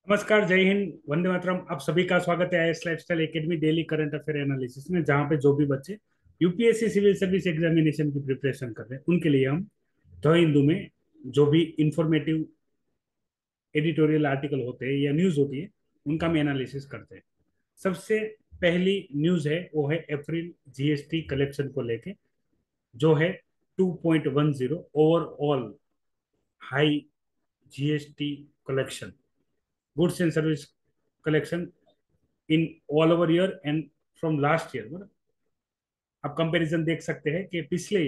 नमस्कार, जय हिंद, वंदे मातरम। आप सभी का स्वागत है IAS lifestyle academy daily current affair analysis में, जहां पे जो भी बच्चे यूपीएससी सिविल सर्विस एग्जामिनेशन की प्रिपरेशन कर रहे हैं उनके लिए हम द हिंदू में जो भी इंफॉर्मेटिव एडिटोरियल आर्टिकल होते हैं या न्यूज होती है उनका हम एनालिसिस करते हैं। सबसे पहली न्यूज है वो है अप्रैल जीएसटी कलेक्शन को लेके, जो है 2.10 overall high GST collection, goods and service collection in all over year and from last year. मतलब आप कंपैरिजन देख सकते हैं कि पिछले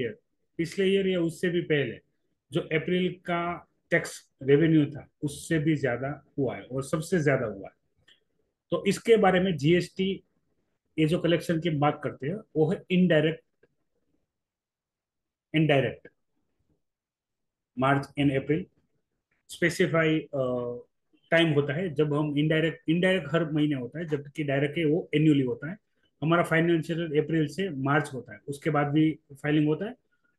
ईयर या उससे भी पहले जो अप्रैल का टैक्स रेवेन्यू था उससे भी ज्यादा हुआ है और सबसे ज्यादा हुआ है। तो इसके बारे में जीएसटी, ये जो कलेक्शन की बात करते हैं वो है indirect, indirect March and April specify time होता है जब हम इनडायरेक्ट, इनडायरेक्ट हर महीने होता है जबकि डायरेक्ट है वो एन्युअली होता है। हमारा फाइनेंशियल अप्रैल से मार्च होता है, उसके बाद भी फाइलिंग होता है।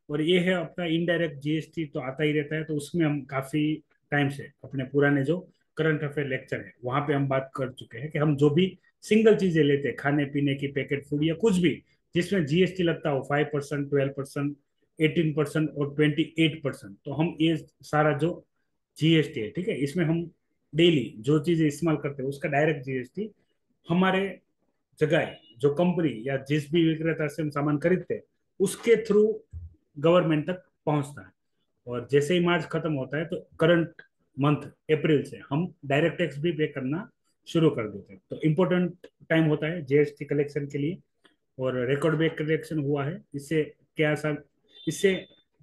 और ये है अपना इनडायरेक्ट जीएसटी तो आता ही रहता है, तो उसमें हम काफी टाइम से अपने पुराने जो करंट अफेयर लेक्चर है वहां पे हम बात कर चुके हैं कि हम जो भी सिंगल चीजें लेते हैं, खाने पीने की पैकेट फूड या कुछ भी जिसमें जीएसटी लगता हो 5%, 12%, 18% और 28%, तो हम ये सारा जो जीएसटी है, ठीक है, इसमें हम डेली जो चीजें इस्तेमाल करते हैं उसका डायरेक्ट जीएसटी हमारे जगह जो कंपनी या जिस भी विक्रेता से हम सामान खरीदते हैं उसके थ्रू गवर्नमेंट तक पहुंचता है। और जैसे ही मार्च खत्म होता है तो करंट मंथ अप्रैल से हम डायरेक्ट टैक्स भी पे करना शुरू कर देते हैं। तो इम्पोर्टेंट टाइम होता है जीएसटी कलेक्शन के लिए। और रिकॉर्ड ब्रेक कलेक्शन हुआ है, इससे क्या सब, इससे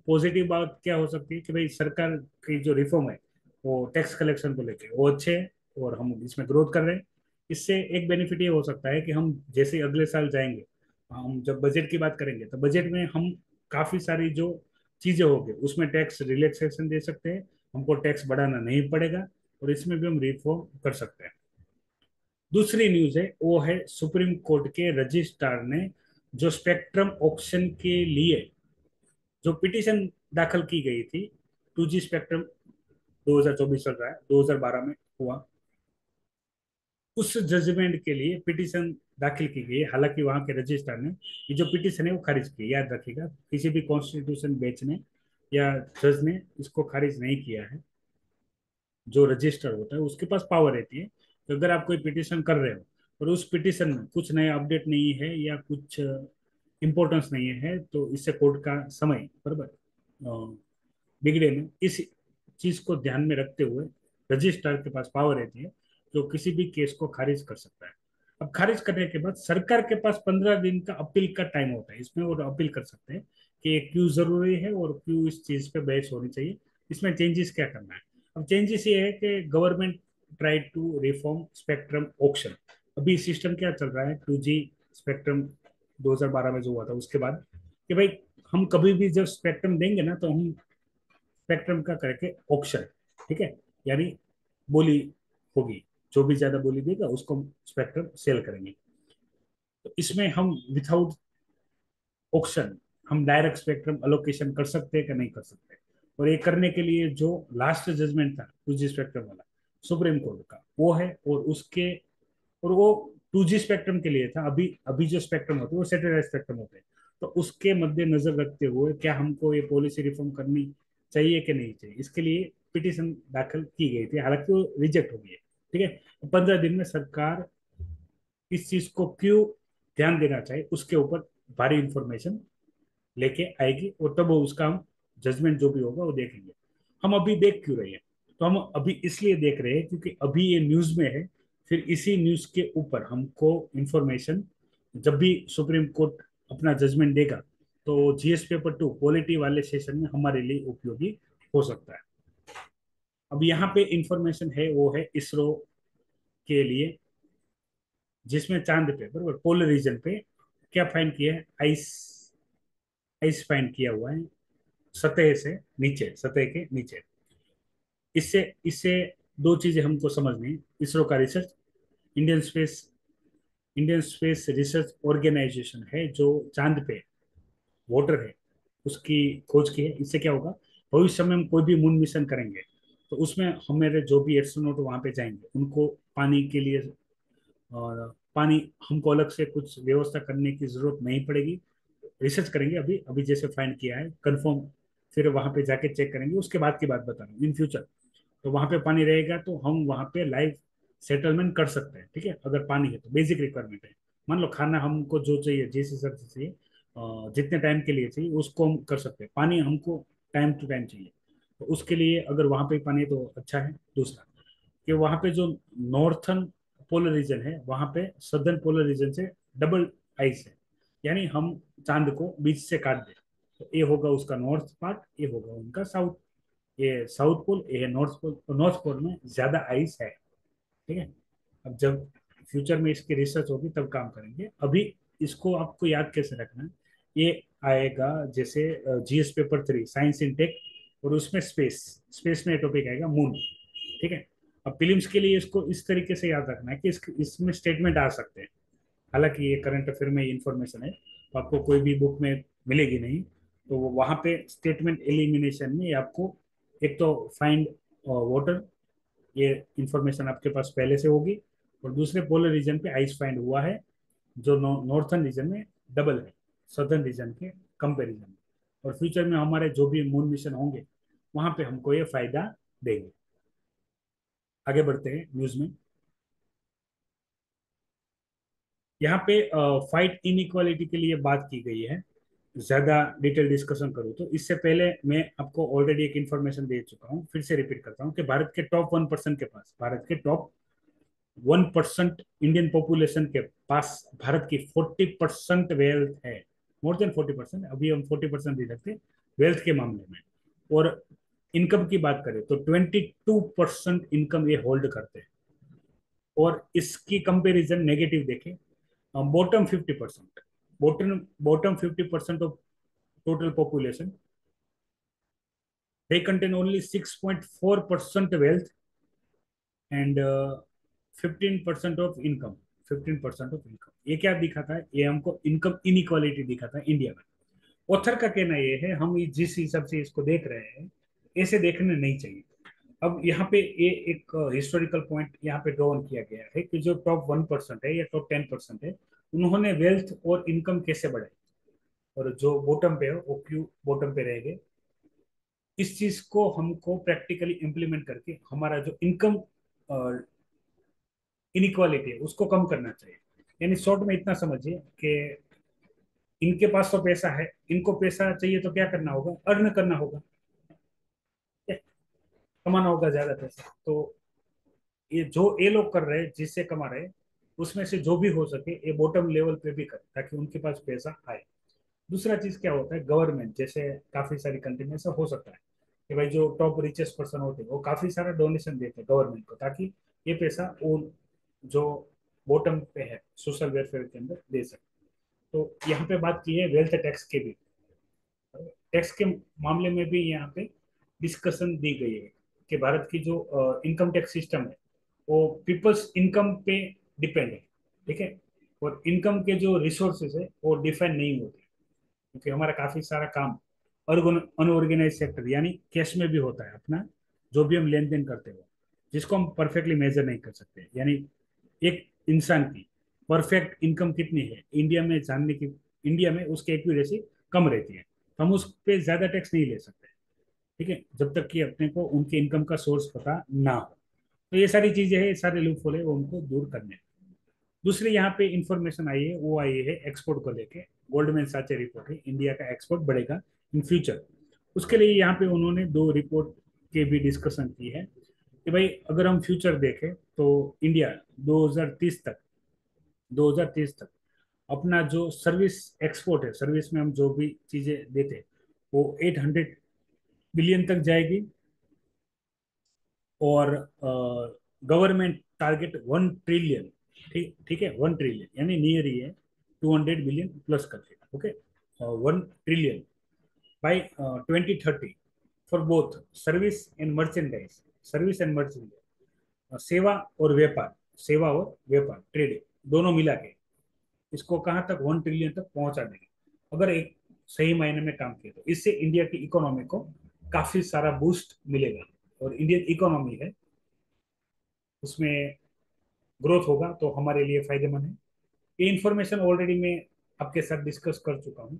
पॉजिटिव बात क्या हो सकती है कि भाई सरकार की जो रिफॉर्म है वो टैक्स कलेक्शन को लेके वो अच्छे है और हम इसमें ग्रोथ कर रहे हैं। इससे एक बेनिफिट ये हो सकता है कि हम जैसे अगले साल जाएंगे, हम जब बजट की बात करेंगे तो बजट में हम काफी सारी जो चीजें होंगी उसमें टैक्स रिलैक्सेशन दे सकते हैं, हमको टैक्स बढ़ाना नहीं पड़ेगा और इसमें भी हम रिफॉर्म कर सकते हैं। दूसरी न्यूज है वो है सुप्रीम कोर्ट के रजिस्ट्रार ने जो स्पेक्ट्रम ऑक्शन के लिए जो पिटीशन दाखिल की गई थी, 2G स्पेक्ट्रम 2024 चल रहा है, 2012 में हुआ, उस जजमेंट के लिए पिटीशन दाखिल की गई है। हालांकि वहां के रजिस्ट्रार ने ये जो पिटीशन है वो खारिज की। याद रखिएगा, किसी भी कॉन्स्टिट्यूशन बेंच ने या जज ने इसको खारिज नहीं किया है। जो रजिस्टर होता है उसके पास पावर रहती है कि अगर आप कोई पिटीशन कर रहे हो और उस पिटीशन में कुछ नया अपडेट नहीं है या कुछ इम्पोर्टेंस नहीं है तो इससे कोर्ट का समय बराबर बिगड़े में, इस चीज को ध्यान में रखते हुए रजिस्ट्रार के पास पावर रहती है जो किसी भी केस को खारिज कर सकता है। अब खारिज करने के बाद सरकार के पास 15 दिन का अपील का टाइम होता है, इसमें वो अपील कर सकते हैं कि ये क्यों जरूरी है और क्यों इस चीज पे बहस होनी चाहिए, इसमें चेंजेस क्या करना है। अब चेंजेस ये है कि government try to reform spectrum auction. अभी सिस्टम क्या चल रहा है, 2G स्पेक्ट्रम 2012 में जो हुआ था उसके बाद, कि भाई हम कभी भी जब स्पेक्ट्रम देंगे ना तो हम स्पेक्ट्रम का करके ऑक्शन, ठीक है, यानी बोली होगी, जो भी ज्यादा बोली देगा उसको हम स्पेक्ट्रम सेल करेंगे। तो इसमें हम विथाउट ऑक्शन हम डायरेक्ट स्पेक्ट्रम अलोकेशन कर सकते हैं कि नहीं कर सकते। और ये करने के लिए जो लास्ट जजमेंट था 2G स्पेक्ट्रम वाला सुप्रीम कोर्ट का वो है, और उसके, और वो 2G स्पेक्ट्रम के लिए था। अभी अभी जो स्पेक्ट्रम होते हैं वो सैटेलाइट स्पेक्ट्रम होते हैं। तो उसके मद्देनजर रखते हुए क्या हमको ये पॉलिसी रिफॉर्म करनी चाहिए कि नहीं चाहिए, इसके लिए पिटीशन दाखिल की गई थी, हालांकि वो रिजेक्ट हो गई है। ठीक है, 15 दिन में सरकार इस चीज को क्यों ध्यान देना चाहिए उसके ऊपर भारी इंफॉर्मेशन लेके आएगी और तब वो उसका हम जजमेंट जो भी होगा वो देखेंगे। हम अभी देख क्यों रहे हैं, तो हम अभी इसलिए देख रहे हैं क्योंकि अभी ये न्यूज में है। फिर इसी न्यूज के ऊपर हमको इंफॉर्मेशन, जब भी सुप्रीम कोर्ट अपना जजमेंट देगा तो GS पेपर 2 पॉलिटी वाले सेशन में हमारे लिए उपयोगी हो सकता है। अब यहाँ पे इंफॉर्मेशन है वो है इसरो के लिए, जिसमें चांद पे बराबर पोलर रीजन पे क्या फाइंड किया है, आइस, आइस फाइंड किया हुआ है सतह से नीचे, सतह के नीचे। इससे इससे दो चीजें हमको समझनी है। इसरो का research, Indian Space, Indian Space Research Organisation है जो चांद पे वाटर है उसकी खोज की है। इससे क्या होगा, भविष्य में हम कोई भी मून मिशन करेंगे तो उसमें हमारे जो भी एस्ट्रोनॉट वहां पे जाएंगे उनको पानी के लिए, और पानी हमको अलग से कुछ व्यवस्था करने की जरूरत नहीं पड़ेगी। रिसर्च करेंगे, अभी अभी जैसे फाइंड किया है कंफर्म, फिर वहां पे जाके चेक करेंगे, उसके बाद की बात बता रहा हूँ इन फ्यूचर। तो वहां पे पानी रहेगा तो हम वहां पे लाइव सेटलमेंट कर सकते हैं, ठीक है, अगर पानी है तो बेसिक रिक्वायरमेंट है। मान लो खाना हमको जो चाहिए, जिस हिसाब से चाहिए, जितने टाइम के लिए चाहिए उसको हम कर सकते हैं। पानी हमको टाइम टू टाइम चाहिए, तो उसके लिए अगर वहां पे पानी है तो अच्छा है। दूसरा कि वहां पे जो नॉर्थन पोलर रीजन है, वहां पे सदर्न पोलर रीजन से डबल आइस है, यानी हम चांद को बीच से काट दें तो ये होगा उसका नॉर्थ पार्ट, ये होगा उनका साउथ। ये साउथ पोल, ये है नॉर्थ पोल, तो नॉर्थ पोल में ज्यादा आइस है, ठीक है। अब जब फ्यूचर में इसकी रिसर्च होगी तब काम करेंगे। अभी इसको आपको याद कैसे रखना है, ये आएगा जैसे जीएस पेपर 3 साइंस इन टेक, और उसमें स्पेस, स्पेस में टॉपिक आएगा मून, ठीक है। अब फिल्म्स के लिए इसको इस तरीके से याद रखना है कि इसमें स्टेटमेंट आ सकते हैं। हालांकि ये करंट अफेयर में इंफॉर्मेशन है, तो आपको कोई भी बुक में मिलेगी नहीं। तो वो वहाँ पे स्टेटमेंट एलिमिनेशन में आपको एक तो फाइंड वाटर, ये इंफॉर्मेशन आपके पास पहले से होगी, और दूसरे पोलर रीजन पे आइस फाइंड हुआ है जो नॉर्थन रीजन में डबल है सदर्न रीजन के कंपैरिजन में। और फ्यूचर में हमारे जो भी मून मिशन होंगे वहां पे हमको ये फायदा देंगे। आगे बढ़ते हैं न्यूज में। यहाँ पे फाइट इनइक्वालिटी के लिए बात की गई है। ज्यादा डिटेल डिस्कशन करूँ तो इससे पहले मैं आपको ऑलरेडी एक इन्फॉर्मेशन दे चुका हूँ, फिर से रिपीट करता हूँ कि भारत के टॉप 1% के पास, भारत के टॉप 1% इंडियन पॉपुलेशन के पास भारत की 40% वेल्थ है। मोर देन 40%, अभी हम 40% दे सकते वेल्थ के मामले में। और इनकम की बात करें तो 22% इनकम ये होल्ड करते हैं। और इसकी कंपैरिजन नेगेटिव देखें, bottom 50%, bottom 50% of total population, they contain only 6.4% wealth and 15% of income, 15% of income. ये क्या दिखाता है, ये हमको इनकम इनइक्वालिटी दिखाता है इंडिया में। ऑथर का कहना ये है, हम जिस हिसाब से इसको देख रहे हैं ऐसे देखने नहीं चाहिए। अब यहाँ पे ये एक हिस्टोरिकल पॉइंट यहाँ पे ड्रॉ किया गया है कि जो टॉप 1% है या टॉप 10% है, उन्होंने वेल्थ और इनकम कैसे बढ़ाई, और जो बॉटम पे है वो क्यों बॉटम पे रह गए। इस चीज को हमको प्रैक्टिकली इम्प्लीमेंट करके हमारा जो इनकम इनइक्वालिटी है उसको कम करना चाहिए। यानी शॉर्ट में इतना समझिए कि इनके पास तो पैसा है, इनको पैसा चाहिए तो क्या करना होगा, अर्न करना होगा, कमाना होगा ज्यादा पैसा। तो ये जो ये लोग कर रहे हैं, जिससे कमा रहे हैं, उसमें से जो भी हो सके ये बॉटम लेवल पे भी करे ताकि उनके पास पैसा आए। दूसरा चीज क्या होता है, गवर्नमेंट जैसे काफी सारी कंट्री में ऐसा हो सकता है कि भाई जो टॉप रिचेस्ट पर्सन होते हैं वो काफी सारा डोनेशन देते हैं गवर्नमेंट को, ताकि ये पैसा वो जो बॉटम पे है सोशल वेलफेयर के अंदर दे सके। तो यहाँ पे बात की है वेल्थ टैक्स के भी, टैक्स के मामले में भी यहाँ पे डिस्कशन दी गई है कि भारत की जो इनकम टैक्स सिस्टम है वो पीपल्स इनकम पे डिपेंड है, ठीक है। और इनकम के जो रिसोर्सेज है वो डिफाइन नहीं होते, क्योंकि हमारा काफी सारा काम अनऑर्गेनाइज सेक्टर यानी कैश में भी होता है अपना, जो भी हम लेन देन करते हो, जिसको हम परफेक्टली मेजर नहीं कर सकते। यानी एक इंसान की परफेक्ट इनकम कितनी है इंडिया में जानने की, इंडिया में उसकी एक्यूरेसी कम रहती है, तो हम उस पर ज्यादा टैक्स नहीं ले सकते, ठीक है, जब तक कि अपने को उनके इनकम का सोर्स पता ना हो। तो ये सारी चीजें हैं, ये सारे लूप होले वो उनको दूर करने हैं। दूसरी यहाँ पे इंफॉर्मेशन आई है, वो आई है एक्सपोर्ट को लेके। गोल्डमैन साचे रिपोर्ट है, इंडिया का एक्सपोर्ट बढ़ेगा इन फ्यूचर। उसके लिए यहाँ पे उन्होंने दो रिपोर्ट के भी डिस्कशन की है कि भाई अगर हम फ्यूचर देखें तो इंडिया 2030 तक, 2030 तक अपना जो सर्विस एक्सपोर्ट है, सर्विस में हम जो भी चीजें देते हैं वो 800 बिलियन तक जाएगी। और गवर्नमेंट टारगेट 1 ट्रिलियन, ठीक ठीक है, 1 ट्रिलियन यानी नियर ही है, 200 बिलियन प्लस कर देगा, okay. 1 trillion by 2030 for both service and merchandise, service and merchandise, सेवा और व्यापार, सेवा और व्यापार ट्रेडिंग दोनों मिला के इसको कहाँ तक 1 ट्रिलियन तक पहुंचा देंगे अगर एक सही मायने में काम किया। तो इससे इंडिया की इकोनॉमी को काफी सारा बूस्ट मिलेगा। और इंडियन इकोनॉमी है उसमें ग्रोथ होगा तो हमारे लिए फायदेमंद है। ये इन्फॉर्मेशन ऑलरेडी मैं आपके साथ डिस्कस कर चुका हूँ।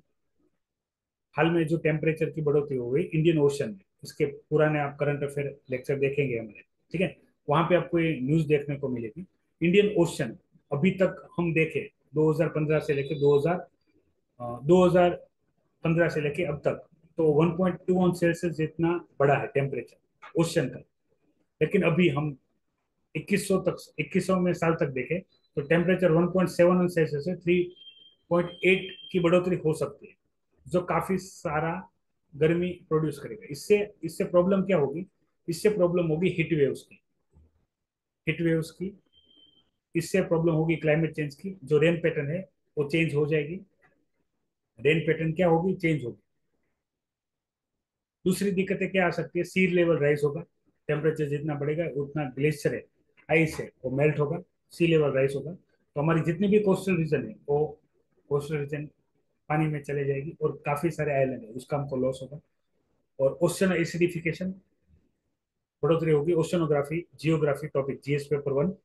हाल में जो टेम्परेचर की बढ़ोतरी हो गई इंडियन ओशन में, इसके पुराने आप करंट अफेयर लेक्चर देखेंगे हमारे, ठीक है, वहां पे आपको ये न्यूज देखने को मिलेगी। इंडियन ओशन अभी तक हम देखें 2015 से लेकर 2015 से लेके अब तक, तो 1.2 ऑन सेल्सियस जितना बढ़ा है टेम्परेचर ओशन का। लेकिन अभी हम 2100 तक, 2100 में साल तक देखें तो टेम्परेचर 1.7 ऑन सेल्सियस से 3.8 की बढ़ोतरी हो सकती है, जो काफी सारा गर्मी प्रोड्यूस करेगा। इससे इससे प्रॉब्लम क्या होगी? इससे प्रॉब्लम होगी हीट वेव्स की। इससे प्रॉब्लम होगी क्लाइमेट चेंज की, जो रेन पैटर्न है वो चेंज हो जाएगी। रेन पैटर्न क्या होगी? चेंज होगी। दूसरी दिक्कतें क्या आ सकती है? सी लेवल राइज होगा, टेम्परेचर जितना बढ़ेगा उतना ग्लेशियर है, आइस है, वो मेल्ट होगा, सी लेवल राइज होगा, तो हमारी जितनी भी कोस्टल रीजन है वो कोस्टल रीजन पानी में चले जाएगी, और काफी सारे आइलैंड है उसका हमको लॉस होगा। और ओशन एसिडिफिकेशन बढ़ोतरी होगी। Oceanography geography topic GS paper 1,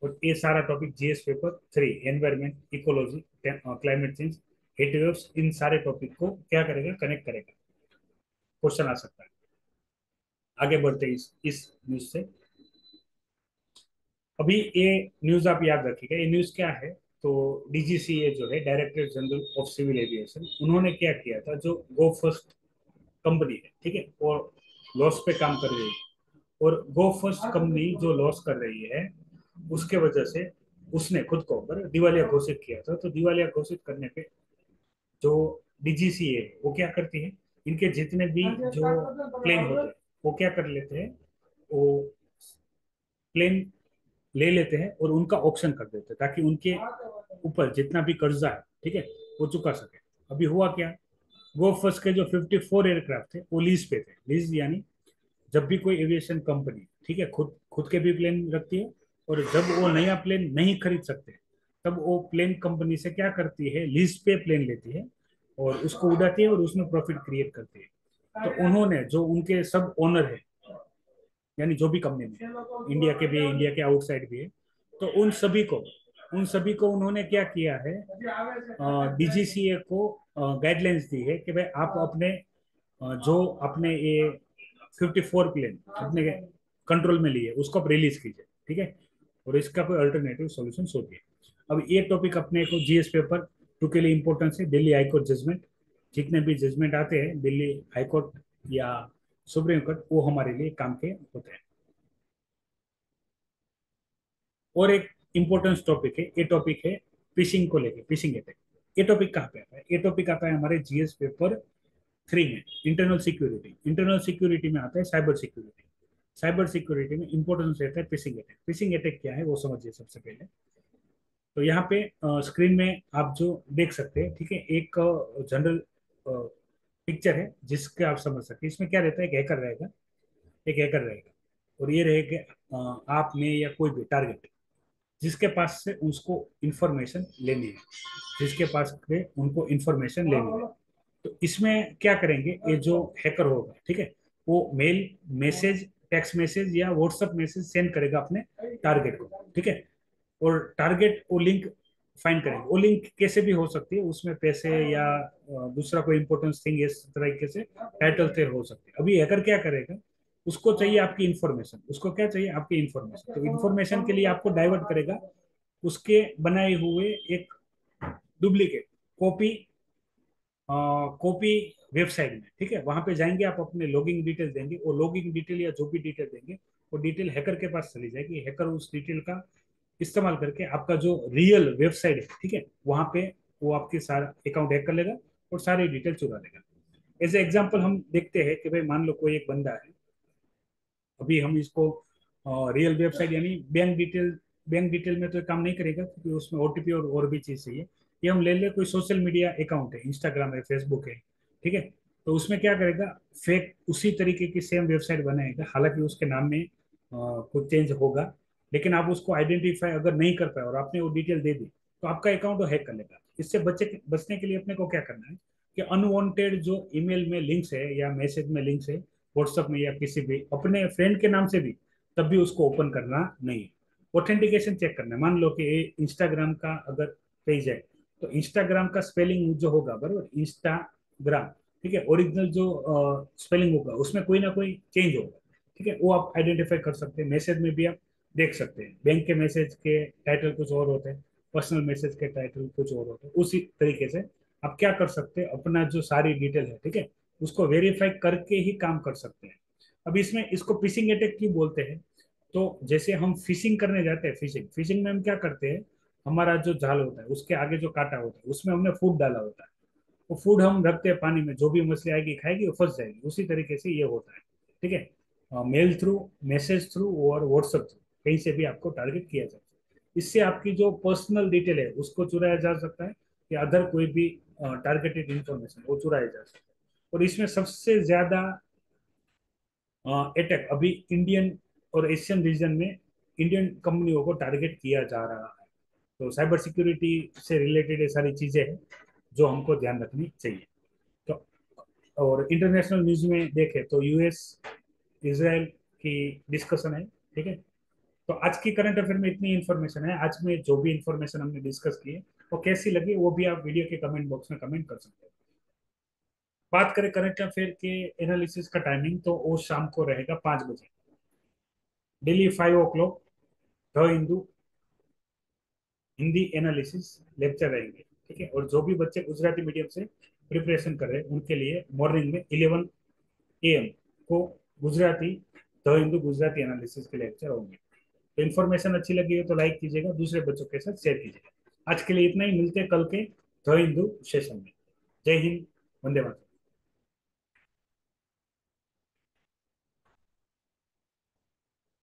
और ये सारा topic GS paper 3, environment, ecology, climate change, heat waves, इन सारे टॉपिक को क्या करेगा? कनेक्ट करेगा। क्वेश्चन आ सकता है। आगे बढ़ते हैं इस न्यूज से। अभी ये न्यूज आप याद रखिएगा, ये न्यूज क्या है? तो डीजीसीए जो है, Director General of Civil Aviation, उन्होंने क्या किया था, जो गो फर्स्ट कंपनी है, ठीक है, और लॉस पे काम कर रही है, और गो फर्स्ट कंपनी जो लॉस कर रही है उसके वजह से उसने खुद को ऊपर दिवालिया घोषित किया था। तो दिवालिया घोषित करने पे जो डीजीसीए है वो क्या करती है, इनके जितने भी जो प्लेन होते हैं वो क्या कर लेते हैं, वो प्लेन ले लेते हैं और उनका ऑप्शन कर देते हैं, ताकि उनके ऊपर जितना भी कर्जा है, ठीक है, वो चुका सके। अभी हुआ क्या? गो फर्स्ट के जो 54 एयरक्राफ्ट थे वो लीज पे थे। लीज यानी जब भी कोई एविएशन कंपनी, ठीक है, खुद खुद के भी प्लेन रखती है, और जब वो नया प्लेन नहीं खरीद सकते तब वो प्लेन कंपनी से क्या करती है? लीज पे प्लेन लेती है और उसको उड़ाती है और उसमें प्रॉफिट क्रिएट करती है। तो उन्होंने, जो उनके सब ओनर है, यानी जो भी कंपनी में इंडिया के भी है, इंडिया के आउटसाइड भी है, तो उन सभी को उन्होंने क्या किया है, डीजीसीए को गाइडलाइंस दी है कि भाई आप अपने जो अपने ये 54 प्लेन अपने कंट्रोल में लिए उसको आप रिलीज कीजिए, ठीक है, और इसका कोई अल्टरनेटिव सॉल्यूशन सोचिए। अब ये टॉपिक अपने को जीएस पेपर 2 के लिए इंपॉर्टेंस है। दिल्ली हाईकोर्ट जजमेंट, जितने भी जजमेंट आते हैं दिल्ली हाईकोर्ट या सुप्रीम कोर्ट, वो हमारे लिए काम के होते हैं। और एक इंपॉर्टेंट टॉपिक है, ये टॉपिक है फिशिंग को लेके, फिशिंग अटैक। ये टॉपिक कहाँ पे आता है? ये टॉपिक आता है हमारे जीएस पेपर 3 में। इंटरनल सिक्योरिटी में आता है साइबर सिक्योरिटी। साइबर सिक्योरिटी में इंपॉर्टेंस रहता है फिशिंग अटैक। फिशिंग अटैक क्या है वो समझिए सबसे पहले। तो यहाँ पे स्क्रीन में आप जो देख सकते हैं, ठीक है, एक जनरल पिक्चर है जिसके आप समझ सकते हैं। इसमें क्या रहता है? एक हैकर रहेगा और ये रहेगा आप में या कोई भी टारगेट, जिसके पास से उसको इंफॉर्मेशन लेनी है, जिसके पास से उनको इंफॉर्मेशन लेनी है। तो इसमें क्या करेंगे? ये जो हैकर होगा, ठीक है, वो मेल मैसेज, टेक्स्ट मैसेज या व्हाट्सएप मैसेज सेंड करेगा अपने टारगेट को, ठीक है, और टारगेट वो लिंक फाइंड करेंगे। वो लिंक कैसे भी हो सकती है, उसमें पैसे या दूसरा कोई इंपॉर्टेंट थिंग इस तरीके से टाइटल से हो सकती है। अभी हैकर क्या करेगा? उसको चाहिए आपकी इंफॉर्मेशन। उसको क्या चाहिए? आपकी इंफॉर्मेशन। तो इंफॉर्मेशन के लिए आपको डाइवर्ट करेगा उसके बनाए हुए एक डुप्लीकेट कॉपी, कॉपी वेबसाइट में, ठीक है, वहां पे जाएंगे आप, अपने लॉगिंग डिटेल देंगे, वो लॉगिंग डिटेल या जो भी डिटेल देंगे वो डिटेल हैकर के पास चली जाएगी। हैकर उस डिटेल का इस्तेमाल करके आपका जो रियल वेबसाइट है, ठीक है, वहां पे वो आपके सारा अकाउंट हैक कर लेगा और सारी डिटेल चुरा लेगा। एज ए एग्जाम्पल हम देखते हैं कि भाई मान लो कोई एक बंदा है, अभी हम इसको रियल वेबसाइट यानी बैंक डिटेल में तो काम नहीं करेगा क्योंकि उसमें ओटीपी और भी चीज चाहिए। ये हम ले ले, कोई सोशल मीडिया अकाउंट है, इंस्टाग्राम है, फेसबुक है, ठीक है, तो उसमें क्या करेगा? फेक उसी तरीके की सेम वेबसाइट बनाएगा, हालांकि उसके नाम में कुछ चेंज होगा, लेकिन आप उसको आइडेंटिफाई अगर नहीं कर पाए और आपने वो डिटेल दे दी तो आपका अकाउंट वो हैक कर लेगा। इससे बचने के लिए अपने को क्या करना है कि अनवांटेड जो ईमेल में लिंक्स है या मैसेज में लिंक्स है व्हाट्सएप में या किसी भी अपने फ्रेंड के नाम से भी, तब भी उसको ओपन करना नहीं है। ऑथेंटिकेशन चेक करना है। मान लो कि इंस्टाग्राम का अगर पेज है, तो इंस्टाग्राम का स्पेलिंग जो होगा, बराबर, इंस्टाग्राम, ठीक है, ओरिजिनल जो स्पेलिंग होगा उसमें कोई ना कोई चेंज होगा, ठीक है, वो आप आइडेंटिफाई कर सकते हैं। मैसेज में भी आप देख सकते हैं, बैंक के मैसेज के टाइटल कुछ और होते हैं, पर्सनल मैसेज के टाइटल कुछ और होते हैं। उसी तरीके से आप क्या कर सकते हैं, अपना जो सारी डिटेल है, ठीक है, उसको वेरीफाई करके ही काम कर सकते हैं। अब इसमें इसको फिशिंग अटैक क्यों बोलते हैं? तो जैसे हम फिशिंग करने जाते हैं, फिशिंग फिशिंग में हम क्या करते हैं, हमारा जो जाल होता है उसके आगे जो कांटा होता है उसमें हमने फूड डाला होता है, वो फूड हम रखते हैं पानी में, जो भी मछली आएगी खाएगी वो फंस जाएगी। उसी तरीके से ये होता है, ठीक है। मेल थ्रू, मैसेज थ्रू और व्हाट्सएप थ्रू कहीं से भी आपको टारगेट किया जाता है। इससे आपकी जो पर्सनल डिटेल है उसको चुराया जा सकता है, या अदर कोई भी टारगेटेड इंफॉर्मेशन वो चुराया जा सकता है। और इसमें सबसे ज्यादा अटैक अभी इंडियन और एशियन रीजन में इंडियन कंपनियों को टारगेट किया जा रहा है। तो साइबर सिक्योरिटी से रिलेटेड ये सारी चीजें हैं जो हमको ध्यान रखनी चाहिए। तो और इंटरनेशनल न्यूज में देखें तो यूएस इसराइल की डिस्कशन है, ठीक है। तो आज की करंट अफेयर में इतनी इन्फॉर्मेशन है। आज में जो भी इन्फॉर्मेशन हमने डिस्कस की है वो कैसी लगी वो भी आप वीडियो के कमेंट बॉक्स में कमेंट कर सकते हैं। बात करें करंट अफेयर के एनालिसिस का टाइमिंग, तो वो शाम को रहेगा 5 बजे, daily 5 o'clock, the Hindu Hindi analysis lecture रहेंगे, ठीक है। और जो भी बच्चे गुजराती मीडियम से प्रिपरेशन कर रहे हैं उनके लिए मॉर्निंग में 11 AM को गुजराती, द हिंदू गुजराती एनालिसिस के लेक्चर होंगे। तो इन्फॉर्मेशन अच्छी लगी है तो लाइक कीजिएगा, दूसरे बच्चों के साथ शेयर कीजिएगा। आज के लिए इतना ही, मिलते हैं कल के द हिंदू सेशन में। जय हिंद, वंदे मातरम।